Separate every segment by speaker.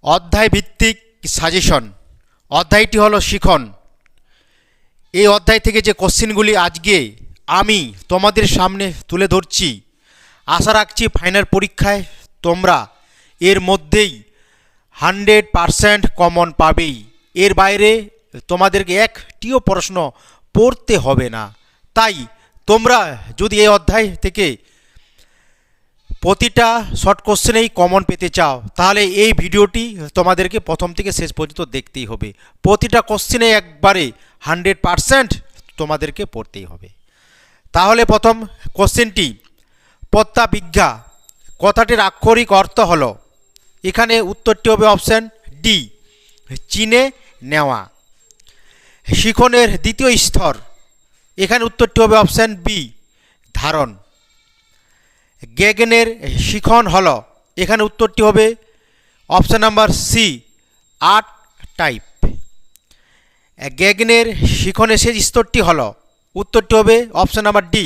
Speaker 1: অধ্যায় ভিত্তিক সাজেশন। অধ্যায়টি হলো শিখন। এই অধ্যায় থেকে যে কোশ্চেনগুলি আজকে আমি তোমাদের সামনে তুলে ধরছি, আশা রাখছি ফাইনাল পরীক্ষায় তোমরা এর মধ্যেই 100% কমন পাবেই। এর বাইরে তোমাদেরকে একটিও প্রশ্ন পড়তে হবে না। তাই তোমরা যদি এই অধ্যায় থেকে প্রতিটা শর্ট কোশ্চেনেই কমন পেতে চাও, তাহলে এই ভিডিওটি তোমাদেরকে প্রথম থেকে শেষ পর্যন্ত দেখতেই হবে। প্রতিটা কোশ্চেনে একবারে 100% তোমাদেরকে পড়তেই হবে। তাহলে প্রথম কোশ্চেনটি, পত্তাবিজ্ঞা কথাটির আক্ষরিক অর্থ হলো, এখানে উত্তরটি হবে অপশান ডি, চিনে নেওয়া। শিখনের দ্বিতীয় স্তর, এখানে উত্তরটি হবে অপশান বি, ধারণ। গ্যাগনের শিখন হলো, এখানে উত্তরটি হবে option number C, art type. গ্যাগনের শিখনের শেষ স্তরটি হলো, উত্তরটি হবে অপশান নাম্বার ডি,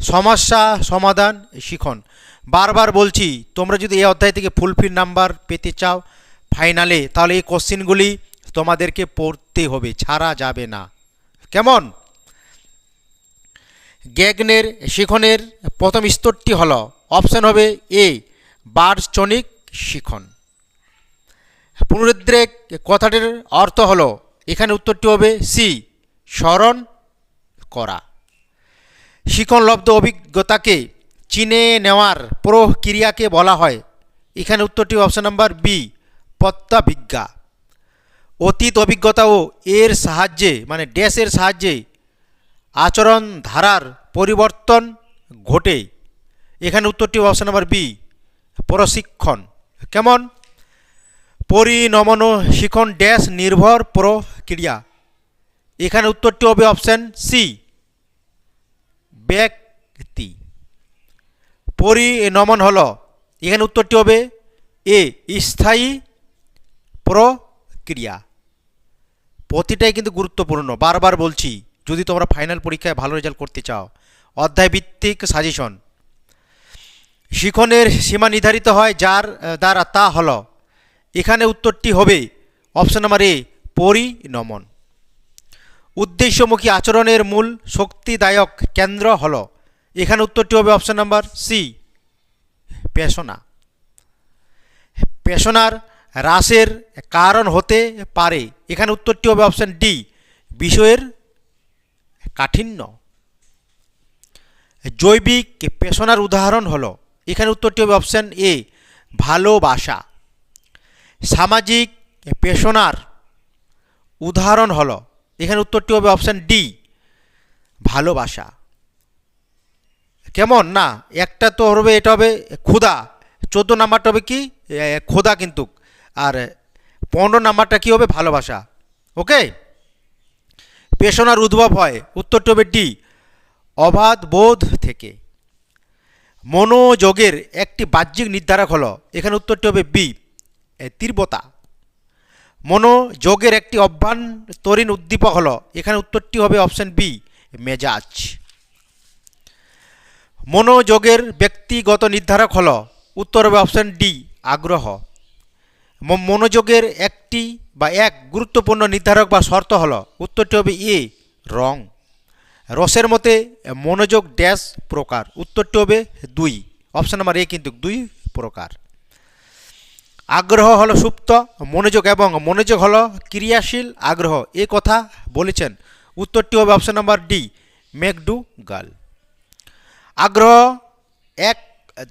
Speaker 1: সমস্যা সমাধান শিখন। বারবার বলছি, তোমরা যদি এই অধ্যায় থেকে ফুলফিল নাম্বার পেতে চাও ফাইনালে, তাহলে এই কোশ্চেনগুলি তোমাদেরকে পড়তে হবে, ছাড়া যাবে না। কেমন? গ্যাগনের শিখনের প্রথম স্তরটি হলো, অপশান হবে এ, বার্চনিক শিখন। পুনরুদ্রেক কথাটির অর্থ হলো, এখানে উত্তরটি হবে সি, স্মরণ করা। শিখনলব্ধ অভিজ্ঞতাকে চিনে নেওয়ার প্রক্রিয়াকে বলা হয়, এখানে উত্তরটি অপশান নাম্বার বি, পত্তাবিজ্ঞা। অতীত অভিজ্ঞতাও এর সাহায্যে মানে ড্যাশের সাহায্যে আচরণ ধারার পরিবর্তন ঘটে, এখানে উত্তরটি অপশান নাম্বার বি, প্রশিক্ষণ। কেমন? পরিণমন শিখন ড্যাশ নির্ভর প্রক্রিয়া, এখানে উত্তরটি হবে অপশান সি, ব্যক্তি। পরিণমন হলো, এখানে উত্তরটি হবে এ, স্থায়ী প্রক্রিয়া। প্রতিটাই কিন্তু গুরুত্বপূর্ণ, বারবার বলছি, যদি তোমরা ফাইনাল পরীক্ষায় ভালো রেজাল্ট করতে চাও। অধ্যায় ভিত্তিক সাজেশন। শিখনের সীমা নির্ধারিত হয় যার দ্বারা, তা হলো, এখানে উত্তরটি হবে অপশান নাম্বার এ, পরিণমন। উদ্দেশ্যমুখী আচরণের মূল শক্তিদায়ক কেন্দ্র হলো, এখানে উত্তরটি হবে অপশান নাম্বার সি, পেশনা। পেশনার হ্রাসের কারণ হতে পারে, এখানে উত্তরটি হবে অপশান ডি, বিষয়ের কাঠিন্য। জৈবিক পেশনার উদাহরণ হলো, এখানে উত্তরটি হবে অপশান এ, ভালোবাসা। সামাজিক পেশনার উদাহরণ হলো, এখানে উত্তরটি হবে অপশান ডি, ভালোবাসা। কেমন? না, একটা তো হবে, এটা হবে ক্ষুধা, 14 নাম্বারটা হবে কি ক্ষুধা কিন্তু, আর 15 নাম্বারটা কি হবে, ভালোবাসা। ওকে। পেশনার উদ্ভব হয়, উত্তরটি হবে ডি, অবাধ বোধ থেকে। মনোযোগের একটি বাহ্যিক নির্ধারক হলো, এখানে উত্তরটি হবে বি, তীব্রতা। মনোযোগের একটি অভ্যন্তরীণ উদ্দীপক হলো, এখানে উত্তরটি হবে অপশান বি, মেজাজ। মনোযোগের ব্যক্তিগত নির্ধারক হলো, উত্তর হবে অপশান ডি, আগ্রহ। মনোযোগের একটি বা এক গুরুত্বপূর্ণ নির্ধারক বা শর্ত হলো, উত্তরটি হবে এ, রং। রসের মতে মনোযোগ ড্যাশ প্রকার, উত্তরটি হবে 2, অপশান নাম্বার এ কিন্তু 2 প্রকার। আগ্রহ হলো সুপ্ত মনোযোগ এবং মনোযোগ হলো ক্রিয়াশীল আগ্রহ, এ কথা বলেছেন, উত্তরটি হবে অপশান নাম্বার ডি, ম্যাকডুগাল। আগ্রহ এক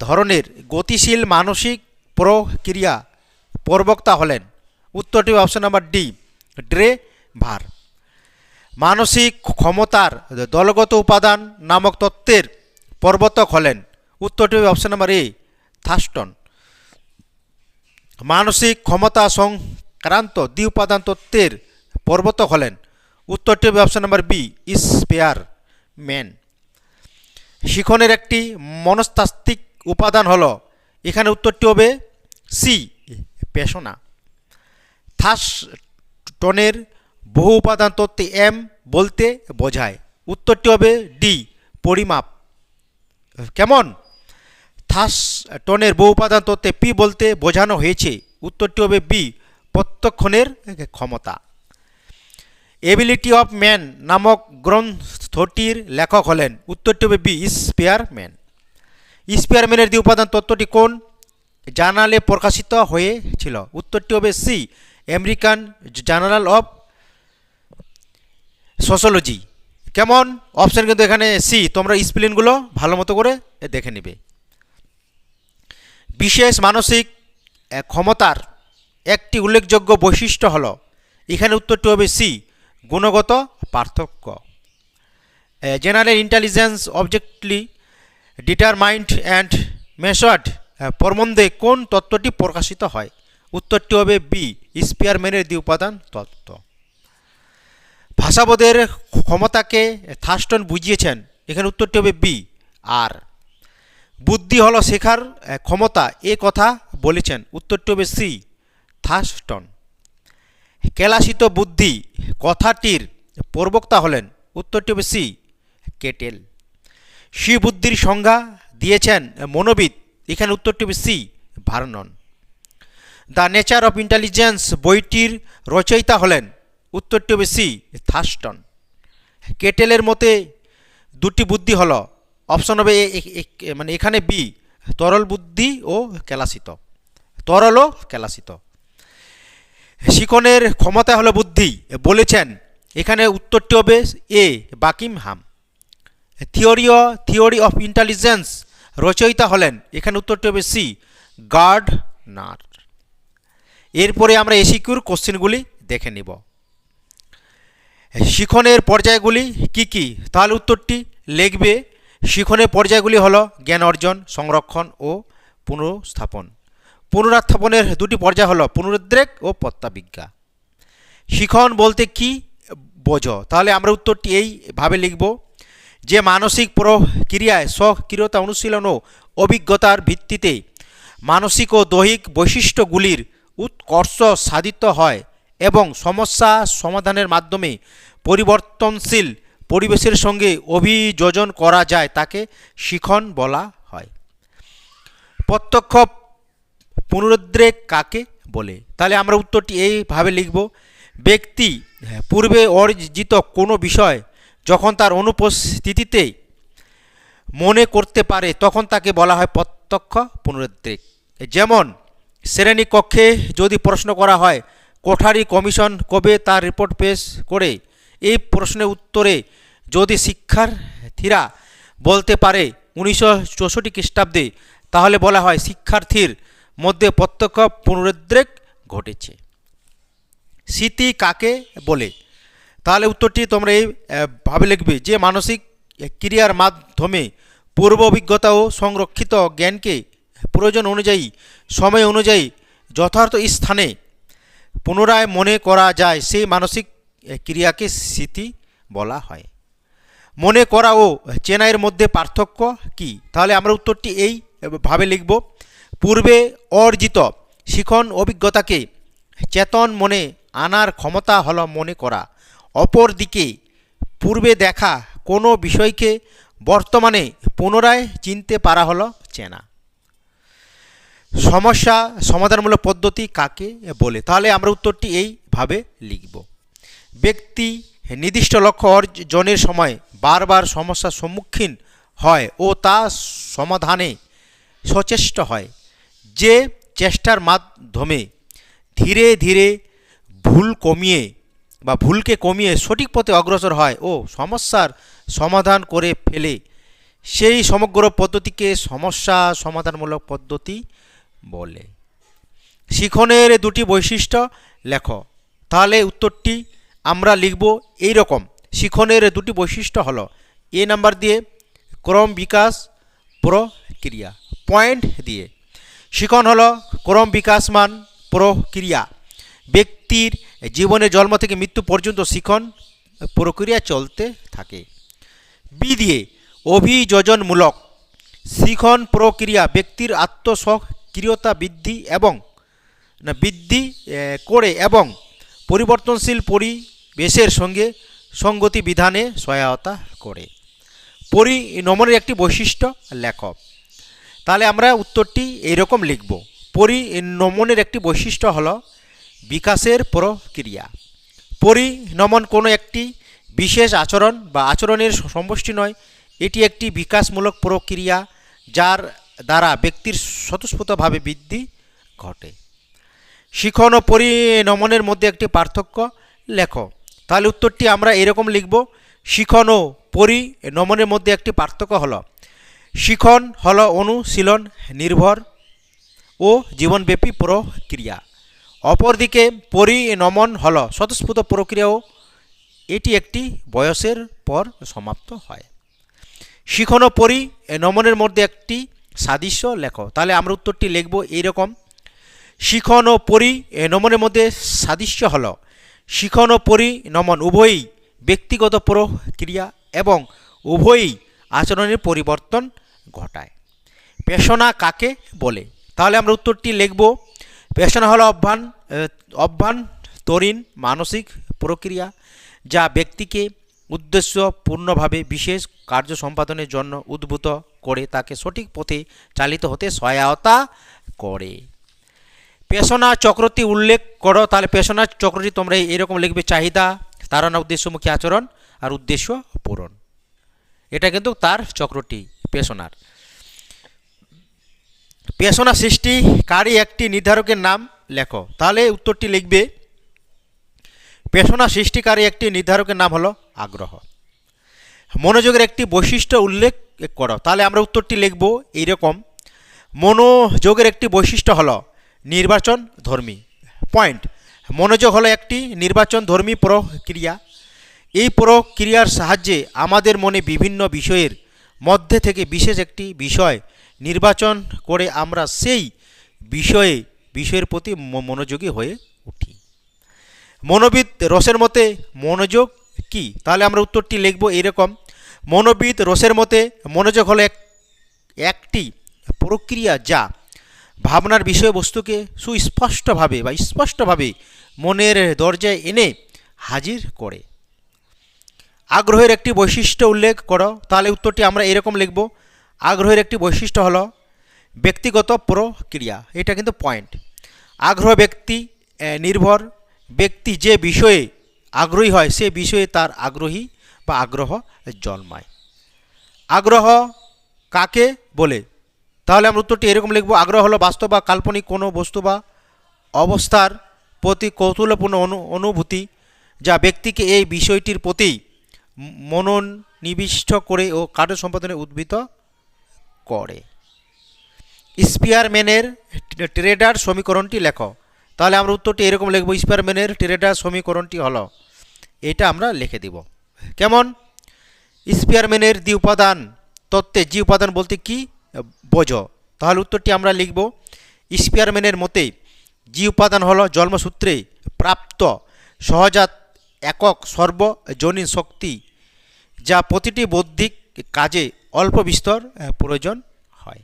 Speaker 1: ধরনের গতিশীল মানসিক প্রক্রিয়া, প্রবক্তা হলেন, উত্তরটি হবে অপশান নাম্বার ডি, ড্রেভার। মানসিক ক্ষমতার দলগত উপাদান নামক তত্ত্বের প্রবর্তক হলেন, উত্তরটি হবে অপশান নাম্বার এ, থার্স্টন। মানসিক ক্ষমতা সংক্রান্ত দ্বি উপাদান তত্ত্বের প্রবর্তক হলেন, উত্তরটি হবে অপশান নাম্বার বি, স্পেয়ারম্যান। শিখনের একটি মনস্তাত্ত্বিক উপাদান হলো, এখানে উত্তরটি হবে সি, পেশনা। থার্স্টনের বহু উপাদান তত্ত্বে এম বলতে বোঝায়, উত্তরটি হবে ডি, পরিমাপ। কেমন? থার্স্টনের বহু উপাদান তত্ত্বে পি বলতে বোঝানো হয়েছে, উত্তরটি হবে বি, প্রত্যক্ষণের ক্ষমতা। এবিলিটি অফ ম্যান নামক গ্রন্থটির লেখক হলেন, উত্তরটি হবে বি, স্পিয়ারম্যান। স্পিয়ারম্যানের দ্বি উপাদান তত্ত্বটি কোন জার্নালে প্রকাশিত হয়েছিল? উত্তরটি হবে C, American journal of sociology. কেমন অপশন কিন্তু এখানে সি, তোমরা স্পেলিংগুলো ভালো মতো করে দেখে নিবে। বিশেষ মানসিক ক্ষমতার একটি উল্লেখযোগ্য বৈশিষ্ট্য হলো, এখানে উত্তরটি হবে সি, গুণগত পার্থক্য। জেনারেল ইন্টেলিজেন্স অবজেক্টলি ডিটারমাইন্ড অ্যান্ড মেশার্ড প্রবন্ধে কোন তত্ত্বটি প্রকাশিত হয়? উত্তরটি হবে বি, স্পিয়ারম্যানের দ্বি উপাদান তত্ত্ব। ভাষাবোধের ক্ষমতাকে থার্স্টন বুঝিয়েছেন, এখানে উত্তরটি হবে বি। আর বুদ্ধি হলো শেখার ক্ষমতা, এ কথা বলেছেন, উত্তরটি হবে সি, থার্স্টন। কেলাসিত বুদ্ধি কথাটির প্রবক্তা হলেন, উত্তরটি হবে সি, কেটেল। বুদ্ধির সংজ্ঞা দিয়েছেন মনোবিদ, এখানে উত্তরটি হবে C, Vernon. The nature of intelligence বইটির রচয়িতা হলেন, উত্তরটি হবে সি, থার্স্টন। কেটেলের মতে দুটি বুদ্ধি হলো, অপশন হবে মানে এখানে বি, তরল বুদ্ধি ও কেলাসিত, তরল ও কেলাসিত। শিখনের ক্ষমতা হলো বুদ্ধি বলেছেন, এখানে উত্তরটি হবে এ, বাকিংহাম। থিওরি অফ ইন্টেলিজেন্স রচয়িতা হলেন, এখানে উত্তরটি হবে সি, গার্ডনার। এরপরে আমরা এসিকিউর কোশ্চেনগুলি দেখে নিব। শিখনের পর্যায়গুলি কি কি? তাহলে উত্তরটি লিখবে, শিখনের পর্যায়গুলি হলো জ্ঞান অর্জন, সংরক্ষণ ও পুনঃস্থাপন। পুনরুত্থাপনের দুটি পর্যায় হলো পুনরুদ্রেক ও প্রত্যাবিজ্ঞা। শিখন বলতে কি বোঝো? তাহলে আমরা উত্তরটি এইভাবে লিখব, যে মানসিক প্রক্রিয়ায় স্বক্রিয়তা অনুশীলন ও অভিজ্ঞতার ভিত্তিতে মানসিক ও দৈহিক বৈশিষ্ট্যগুলির উৎকর্ষ সাধিত হয় এবং সমস্যা সমাধানের মাধ্যমে পরিবর্তনশীল পরিবেশের সঙ্গে অভিযোজন করা যায়, তাকে শিখন বলা হয়। প্রত্যক্ষ পুনরুদ্রেক কাকে বলে? তাহলে আমরা উত্তরটি এইভাবে লিখব, ব্যক্তি পূর্বে অর্জিত কোনো বিষয় যখন তার অনুপস্থিতিতে মনে করতে পারে, তখন তাকে বলা হয় প্রত্যক্ষ পুনরুদ্রেক। যেমন শ্রেণীকক্ষে যদি প্রশ্ন করা হয়, কোঠারি কমিশন কবে তার রিপোর্ট পেশ করে, এই প্রশ্নের উত্তরে যদি শিক্ষার্থীরা বলতে পারে 1964 খ্রিস্টাব্দে, তাহলে বলা হয় শিক্ষার্থীর মধ্যে প্রত্যক্ষ পুনরুদ্রেক ঘটেছে। স্মৃতি কাকে বলে? তাহলে উত্তরটি তোমরা এইভাবে লিখবে, যে মানসিক ক্রিয়ার মাধ্যমে পূর্ব অভিজ্ঞতা ও সংরক্ষিত জ্ঞানকে প্রয়োজন অনুযায়ী সময় অনুযায়ী যথার্থ স্থানে পুনরায় মনে করা যায়, সেই মানসিক ক্রিয়াকে স্মৃতি বলা হয়। মনে করা ও চেনার মধ্যে পার্থক্য কি? তাহলে আমরা উত্তরটি এইভাবে লিখব, পূর্বে অর্জিত শিখন অভিজ্ঞতাকে চেতন মনে আনার ক্ষমতা হলো মনে করা। অপরদিকে পূর্বে দেখা কোনো বিষয়কে বর্তমানে পুনরায় চিনতে পারা হলো চেনা। সমস্যা সমাধানমূলক পদ্ধতি কাকে বলে? তাহলে আমরা উত্তরটি এইভাবে লিখব, ব্যক্তি নির্দিষ্ট লক্ষ্য অর্জনের সময় বারবার সমস্যার সম্মুখীন হয় ও তা সমাধানে সচেষ্ট হয়, যে চেষ্টার মাধ্যমে ধীরে ধীরে ভুলকে কমিয়ে সঠিক পথে অগ্রসর হয় ও সমস্যার সমাধান করে ফেলে, সেই সমগ্র পদ্ধতিকে সমস্যা সমাধানমূলক পদ্ধতি বলে। শিখনের দুটি বৈশিষ্ট্য লেখো। তাহলে উত্তরটি আমরা লিখব এই রকম, শিখনের দুটি বৈশিষ্ট্য হলো, এ নাম্বার দিয়ে ক্রম বিকাশ প্রক্রিয়া, পয়েন্ট দিয়ে। শিখন হলো ক্রম বিকাশমান প্রক্রিয়া, ব্যক্তির জীবনে জন্ম থেকে মৃত্যু পর্যন্ত শিখন প্রক্রিয়া চলতে থাকে। বি দিয়ে অভিযোজনমূলক শিখন প্রক্রিয়া ব্যক্তির আত্মসক্রিয়তা বৃদ্ধি করে এবং পরিবর্তনশীল পরিবেশের সঙ্গে সঙ্গতি বিধানে সহায়তা করে। পরিণমনের একটি বৈশিষ্ট্য লেখ। তাহলে আমরা উত্তরটি এইরকম লিখব, পরিণমনের একটি বৈশিষ্ট্য হলো বিকাশের প্রক্রিয়া। পরিণমন কোনো একটি বিশেষ আচরণ বা আচরণের সমষ্টি নয়, এটি একটি বিকাশমূলক প্রক্রিয়া যার দ্বারা ব্যক্তির স্বতঃস্ফূর্তভাবে বৃদ্ধি ঘটে। শিখন ও পরিণমনের মধ্যে একটি পার্থক্য লেখো। তাহলে উত্তরটি আমরা এরকম লিখব, শিখন ও পরিণমনের মধ্যে একটি পার্থক্য হলো, শিখন হলো অনুশীলন নির্ভর ও জীবনব্যাপী প্রক্রিয়া, অপরদিকে পরিণমন হলো স্বতঃস্ফূর্ত প্রক্রিয়া ও এটি একটি বয়সের পর সমাপ্ত হয়। শিখন ও পরিণমনের মধ্যে একটি সাদৃশ্য লেখো। তাহলে আমরা উত্তরটি লিখব এইরকম, শিখন ও পরিণমনের মধ্যে সাদৃশ্য হলো, শিখন ও পরিণমন উভয়ই ব্যক্তিগত প্রক্রিয়া এবং উভয়ই আচরণের পরিবর্তন ঘটায়। পেশনা কাকে বলে? তাহলে আমরা উত্তরটি লিখব, পেশনা হলো অভ্যন্তরীণ মানসিক প্রক্রিয়া যা ব্যক্তিকে উদ্দেশ্যপূর্ণভাবে বিশেষ কার্য সম্পাদনের জন্য উদ্বুদ্ধ করে তাকে সঠিক পথে চালিত হতে সহায়তা করে। পেশনা চক্রটি উল্লেখ করো। তাহলে পেশনা চক্রটি তোমরা এরকম লিখবে, চাহিদা তাড়না, উদ্দেশ্যমুখী আচরণ আর উদ্দেশ্য পূরণ। এটা কিন্তু তার চক্রটি পেশনার। পেশনা সৃষ্টিকারী একটি নির্ধারকের নাম লেখো। তাহলে উত্তরটি লিখবে, পেশনা সৃষ্টিকারী একটি নির্ধারকের নাম হলো আগ্রহ। মনোযোগের একটি বৈশিষ্ট্য উল্লেখ করো। তাহলে আমরা উত্তরটি লিখব এইরকম, মনোযোগের একটি বৈশিষ্ট্য হলো নির্বাচন ধর্মী। পয়েন্ট, মনোযোগ হলো একটি নির্বাচন ধর্মী প্রক্রিয়া। এই প্রক্রিয়ার সাহায্যে আমাদের মনে বিভিন্ন বিষয়ের মধ্যে থেকে বিশেষ একটি বিষয় নির্বাচন করে আমরা সেই বিষয়ের প্রতি মনোযোগী হয়ে উঠি। মনোবিদ রসের মতে মনোযোগ কি? তাহলে আমরা উত্তরটি লিখব এইরকম, মনোবিদ রসের মতে মনোযোগ হলো একটি প্রক্রিয়া যা ভাবনার বিষয়বস্তুকে স্পষ্টভাবে মনের দরজায় এনে হাজির করে। আগ্রহের একটি বৈশিষ্ট্য উল্লেখ করো। তাহলে উত্তরটি আমরা এরকম লিখব, আগ্রহের একটি বৈশিষ্ট্য হলো ব্যক্তিগত প্রক্রিয়া। এটা কিন্তু পয়েন্ট। আগ্রহ ব্যক্তি নির্ভর, ব্যক্তি যে বিষয়ে আগ্রহী হয় সে বিষয়ে তার আগ্রহ জন্মায়। আগ্রহ কাকে বলে? তাহলে আমরা উত্তরটি এরকম লিখব, আগ্রহ হলো বাস্তব বা কাল্পনিক কোনো বস্তু বা অবস্থার প্রতি কৌতূহলপূর্ণ অনুভূতি যা ব্যক্তিকে এই বিষয়টির প্রতি মনোনিবিষ্ট করে ও কার্য সম্পাদনে উদ্বুদ্ধ করে। স্পিয়ারম্যানের টেরেডার সমীকরণটি লেখো। তাহলে আমরা উত্তরটি এরকম লিখব, স্পিয়ারম্যানের টেরেডার সমীকরণটি হলো, এটা আমরা লিখে দিব কেমন, স্পিয়ারম্যানের দ্বিউপাদান তত্ত্বে জি উপাদান বলতে কি বোঝো? তাহলে উত্তরটি আমরা লিখব, স্পিয়ারম্যানের মতে জি উপাদান হলো জন্মসূত্রে প্রাপ্ত সহজাত একক সর্বজনীন শক্তি যা প্রতিটি বৌদ্ধিক কাজে অল্প বিস্তর প্রয়োজন হয়।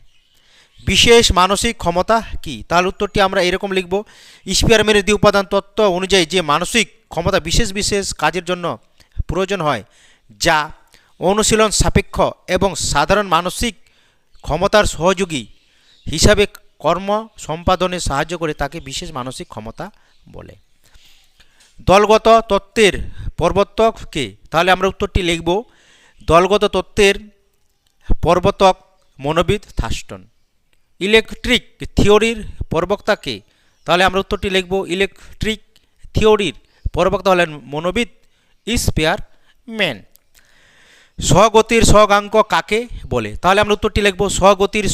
Speaker 1: বিশেষ মানসিক ক্ষমতা কি? তাহলে উত্তরটি আমরা এরকম লিখব, স্পিয়ারম্যানের দ্বিউপাদান তত্ত্ব অনুযায়ী যে মানসিক ক্ষমতা বিশেষ কাজের জন্য প্রয়োজন হয় যা অনুশীলন সাপেক্ষ এবং সাধারণ মানসিক ক্ষমতার সহযোগী হিসাবে কর্ম সম্পাদনে সাহায্য করে তাকে বিশেষ মানসিক ক্ষমতা বলে। দলগত তত্ত্বের প্রবর্তক কে? তাহলে আমরা উত্তরটি লিখব, দলগত তত্ত্বের প্রবর্তক মনোবিদ থার্স্টন। ইলেকট্রিক থিওরির প্রবক্তা কে? তাহলে আমরা উত্তরটি লিখব, ইলেকট্রিক থিওরির প্রবক্তা হলেন মনোবিদ স্পিয়ারম্যান। সহগতির সহগাঙ্ক কাকে বলে? তাহলে আমরা উত্তরটি লিখব, সহগতির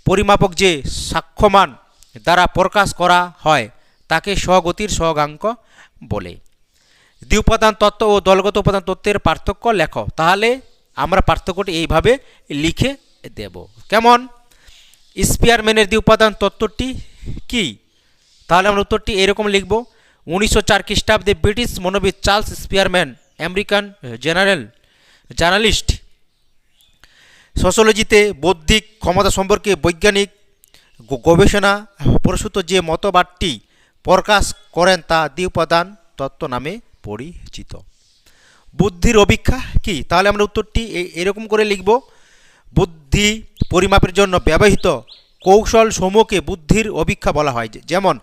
Speaker 1: পরিমাপক যে সাক্ষ্যমান দ্বারা প্রকাশ করা হয় তাকে সহগতির সহগাঙ্ক বলে। দ্বিউপাদান তত্ত্ব ও দলগত উপাদান তত্ত্বের পার্থক্য লেখো। তাহলে আমরা পার্থক্যটি এইভাবে লিখে দেব কেমন, স্পিয়ারম্যানের দ্বিউপাদান তত্ত্বটি কি? তাহলে আমরা উত্তরটি এরকম লিখব, 1904 খ্রিস্টাব্দে ব্রিটিশ মনোবিদ চার্লস স্পিয়ারম্যান আমেরিকান জার্নালিস্ট সোশ্যোলজিতে বৌদ্ধিক ক্ষমতা সম্পর্কে বৈজ্ঞানিক গবেষণা প্রসূত যে মতবাদটি প্রকাশ করেন তা দ্বিউপাদান তত্ত্ব নামে পরিচিত। বুদ্ধির অভিক্ষা কি? তাহলে আমরা উত্তরটি এরকম করে লিখব, বুদ্ধি পরিমাপের জন্য ব্যবহৃত কৌশল সমূহকে বুদ্ধির অভিক্ষা বলা হয়, যেমন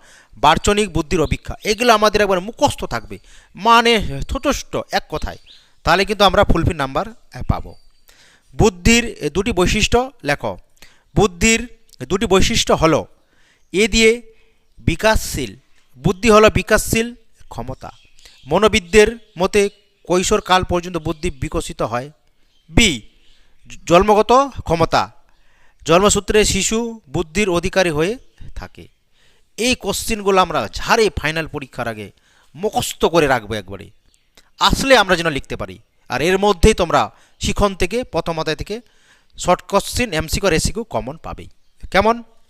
Speaker 1: বার্চনিক বুদ্ধির অভিক্ষা, এগুলো আমাদের একবার মুখস্থ থাকবে, মানে যথেষ্ট এক কথায়, তাহলে কিন্তু আমরা ফুলফিল নাম্বার পাবো। বুদ্ধির দুটি বৈশিষ্ট্য লেখো। বুদ্ধির দুটি বৈশিষ্ট্য হলো এ দিয়ে বিকাশশীল, বুদ্ধি হলো বিকাশশীল ক্ষমতা। মনোবিদদের মতে কৈশোরকাল পর্যন্ত বুদ্ধি বিকশিত হয়। বি জন্মগত ক্ষমতা, জন্মসূত্রে শিশু বুদ্ধির অধিকারী হয়ে থাকে। এই কোশ্চিনগুলো আমরা ঝাড়ে ফাইনাল পরীক্ষার আগে মুখস্থ করে রাখবো একবারে, আসলে আমরা যেন লিখতে পারি। আর এর মধ্যেই তোমরা শিখন থেকে প্রথম অধ্যায় থেকে শর্ট কোশ্চিন, এমসিকিউ আর এসিকিউ কমন পাবেই। কেমন?